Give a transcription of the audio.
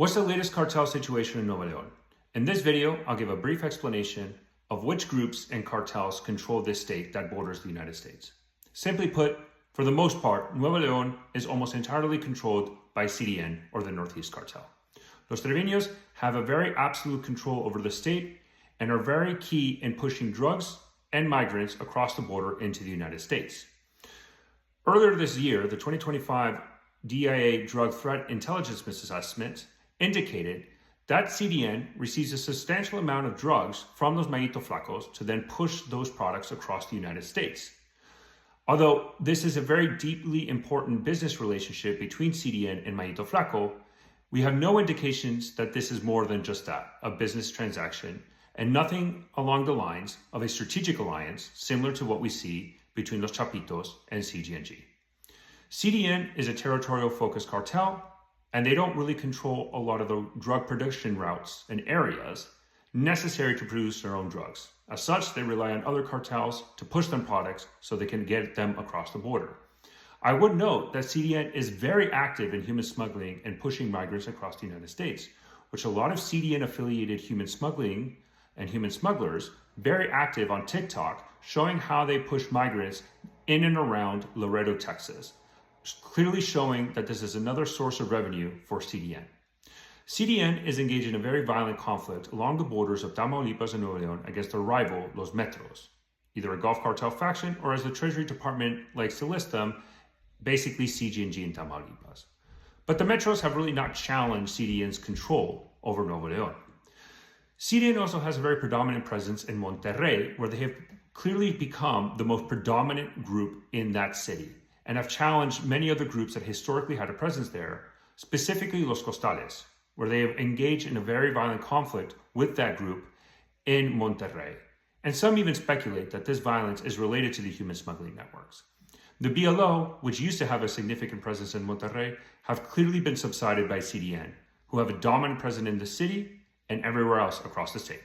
What's the latest cartel situation in Nuevo Leon? In this video, I'll give a brief explanation of which groups and cartels control this state that borders the United States. Simply put, for the most part, Nuevo Leon is almost entirely controlled by CDN, or the Northeast Cartel. Los Treviños have a very absolute control over the state and are very key in pushing drugs and migrants across the border into the United States. Earlier this year, the 2025 DIA Drug Threat Intelligence Assessment indicated that CDN receives a substantial amount of drugs from those Mallito Flacos to then push those products across the United States. Although this is a very deeply important business relationship between CDN and Mallito Flaco, we have no indications that this is more than just that, a business transaction, and nothing along the lines of a strategic alliance similar to what we see between Los Chapitos and CG&G. CDN is a territorial-focused cartel, and they don't really control a lot of the drug production routes and areas necessary to produce their own drugs. As such, they rely on other cartels to push them products so they can get them across the border. I would note that CDN is very active in human smuggling and pushing migrants across the United States, which a lot of CDN-affiliated human smuggling and human smugglers very active on TikTok, showing how they push migrants in and around Laredo, Texas, clearly showing that this is another source of revenue for CDN. CDN is engaged in a very violent conflict along the borders of Tamaulipas and Nuevo Leon against their rival, Los Metros, either a Gulf Cartel faction or, as the Treasury Department likes to list them, basically CG&G in Tamaulipas. But the Metros have really not challenged CDN's control over Nuevo Leon. CDN also has a very predominant presence in Monterrey, where they have clearly become the most predominant group in that city, and have challenged many other groups that historically had a presence there, specifically Los Costales, where they have engaged in a very violent conflict with that group in Monterrey. And some even speculate that this violence is related to the human smuggling networks. The BLO, which used to have a significant presence in Monterrey, have clearly been subsided by CDN, who have a dominant presence in the city and everywhere else across the state.